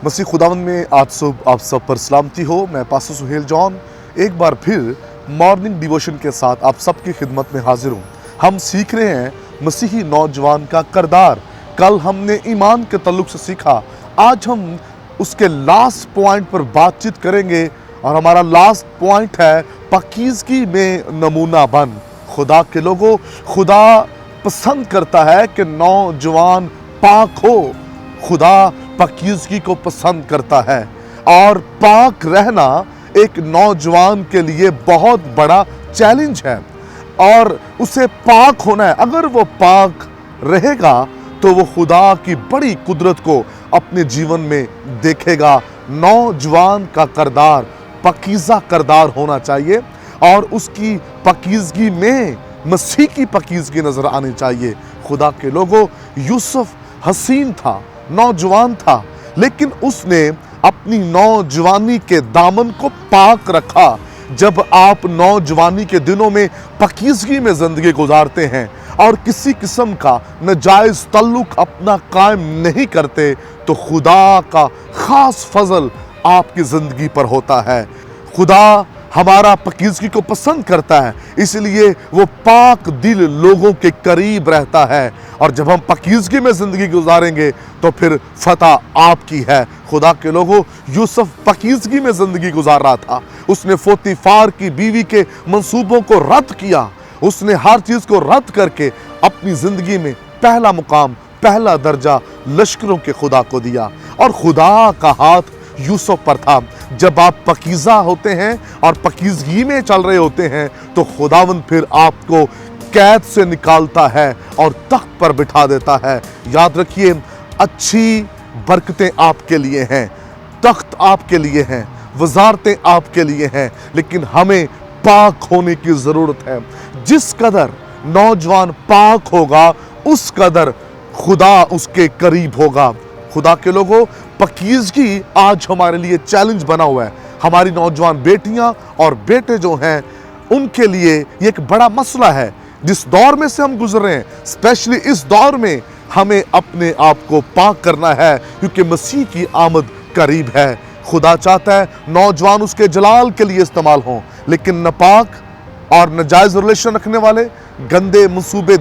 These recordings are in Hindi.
मसीह खुदावंद में आज सुबह आप सब पर सलामती हो। मैं पास्टर सुहेल जॉन एक बार फिर मॉर्निंग डिवोशन के साथ आप सबकी खिदमत में हाजिर हूँ। हम सीख रहे हैं मसीही नौजवान का किरदार। कल हमने ईमान के तल्लुक से सीखा, आज हम उसके लास्ट पॉइंट पर बातचीत करेंगे और हमारा लास्ट पॉइंट है पाकीज़गी में नमूना बन। खुदा के लोगों, खुदा पसंद करता है कि नौजवान पाक हो। खुदा पाकीज़गी को पसंद करता है और पाक रहना एक नौजवान के लिए बहुत बड़ा चैलेंज है और उसे पाक होना है। अगर वो पाक रहेगा तो वो खुदा की बड़ी कुदरत को अपने जीवन में देखेगा। नौजवान का किरदार पाकीज़ा किरदार होना चाहिए और उसकी पाकीज़गी में मसीह की पाकीज़गी नजर आनी चाहिए। खुदा के लोगों, यूसुफ हसीन था, नौजवान था, लेकिन उसने अपनी नौजवानी के दामन को पाक रखा। जब आप नौजवानी के दिनों में पाकीज़गी में ज़िंदगी गुजारते हैं और किसी किस्म का नाजायज़ तल्लुक अपना कायम नहीं करते तो खुदा का ख़ास फजल आपकी ज़िंदगी पर होता है। खुदा हमारा पाकीज़गी को पसंद करता है, इसलिए वो पाक दिल लोगों के करीब रहता है और जब हम पाकीज़गी में ज़िंदगी गुजारेंगे तो फिर फतह आपकी है। खुदा के लोगों, यूसुफ पाकीज़गी में ज़िंदगी गुजार रहा था। उसने पोतीफार की बीवी के मंसूबों को रद्द किया। उसने हर चीज़ को रद्द करके अपनी ज़िंदगी में पहला मुकाम, पहला दर्जा लश्करों के खुदा को दिया और खुदा का हाथ यूसुफ पर था। जब आप पाकीज़ा होते हैं और पाकीज़गी में चल रहे होते हैं तो खुदावंद फिर आपको कैद से निकालता है और तख्त पर बिठा देता है। याद रखिए, अच्छी बरकतें आपके लिए हैं, तख्त आपके लिए हैं, वजारतें आपके लिए हैं, लेकिन हमें पाक होने की ज़रूरत है। जिस कदर नौजवान पाक होगा उस कदर खुदा उसके करीब होगा। खुदा के लोगों, पाकीज़गी आज हमारे लिए चैलेंज बना हुआ है। हमारी नौजवान बेटियां और बेटे जो हैं उनके लिए ये एक बड़ा मसला है। जिस दौर में से हम गुजर रहे हैं, स्पेशली इस दौर में हमें अपने आप को पाक करना है क्योंकि मसीह की आमद करीब है। खुदा चाहता है नौजवान उसके जलाल के लिए इस्तेमाल हों, लेकिन नापाक और नाजायज़ रिलेशन रखने वाले, गंदे मंसूबे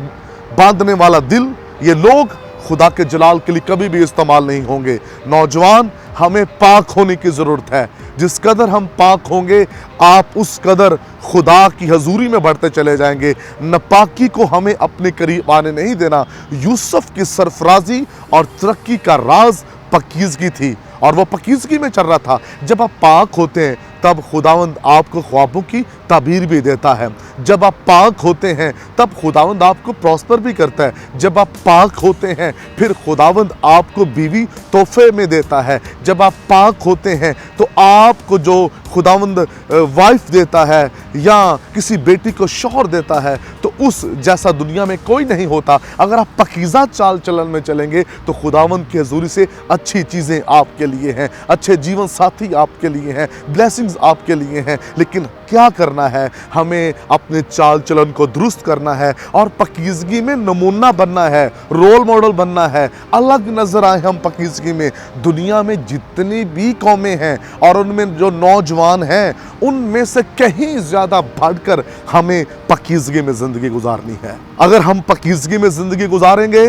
बांधने वाला दिल, ये लोग खुदा के जलाल के लिए कभी भी इस्तेमाल नहीं होंगे। नौजवान, हमें पाक होने की ज़रूरत है। जिस कदर हम पाक होंगे आप उस कदर खुदा की हजूरी में बढ़ते चले जाएंगे। नापाकी को हमें अपने करीब आने नहीं देना। यूसुफ की सरफराजी और तरक्की का राज पाकीज़गी थी और वो पाकीज़गी में चल रहा था। जब आप पाक होते हैं तब खुदावंद आपको ख्वाबों की ताबीर भी देता है। जब आप पाक होते हैं तब खुदावंद आपको प्रॉस्पर भी करता है। जब आप पाक होते हैं फिर खुदावंद आपको बीवी तोहफे में देता है। जब आप पाक होते हैं तो आपको जो खुदावंद वाइफ देता है या किसी बेटी को शौहर देता है तो उस जैसा दुनिया में कोई नहीं होता। अगर आप पाकीज़ा चाल चलन में चलेंगे तो खुदावंद की हजूरी से अच्छी चीज़ें आपके लिए हैं, अच्छे जीवन साथी आपके लिए हैं, ब्लेसिंग्स आपके लिए हैं। लेकिन क्या करना है? हमें अपने चाल चलन को दुरुस्त करना है और पाकीज़गी में नमूना बनना है, रोल मॉडल बनना है, अलग नजर आए हम पाकीज़गी में। दुनिया में जितनी भी कौमें हैं और उनमें जो नौजवान हैं उनमें से कहीं ज़्यादा बढ़कर हमें पाकीज़गी में ज़िंदगी गुजारनी है। अगर हम पाकीज़गी में ज़िंदगी गुजारेंगे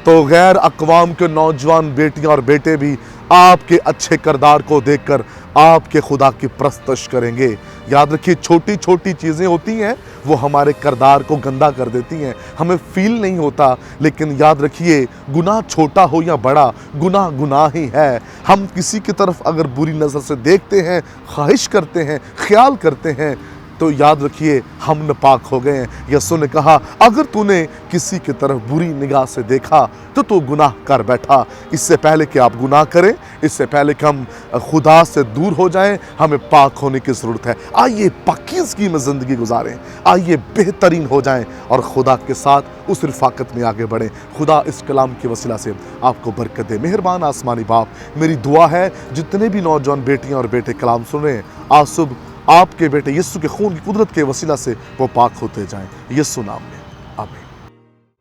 तो गैर अक़वाम के नौजवान बेटियां और बेटे भी आपके अच्छे किरदार को देखकर आपके खुदा की प्रस्तश करेंगे। याद रखिए, छोटी छोटी चीज़ें होती हैं वो हमारे किरदार को गंदा कर देती हैं, हमें फील नहीं होता। लेकिन याद रखिए, गुनाह छोटा हो या बड़ा, गुनाह गुनाह ही है। हम किसी की तरफ अगर बुरी नज़र से देखते हैं, ख्वाहिश करते हैं, ख्याल करते हैं तो याद रखिए हम नापाक हो गए हैं। यीशु ने कहा, अगर तूने किसी की तरफ बुरी निगाह से देखा तो तू गुनाह कर बैठा। इससे पहले कि आप गुनाह करें, इससे पहले कि हम खुदा से दूर हो जाएं, हमें पाक होने की ज़रूरत है। आइए पाकीज़गी में ज़िंदगी गुजारें, आइए बेहतरीन हो जाएं और खुदा के साथ उस रफ़ाकत में आगे बढ़ें। खुदा इस कलाम की वसीला से आपको बरकत दे। मेहरबान आसमानी बाप, मेरी दुआ है जितने भी नौजवान बेटियां और बेटे कलाम सुन रहे हैं, आज सुबह आपके बेटे यीशु के खून की कुदरत के वसीला से वो पाक होते जाएं, यीशु नाम में।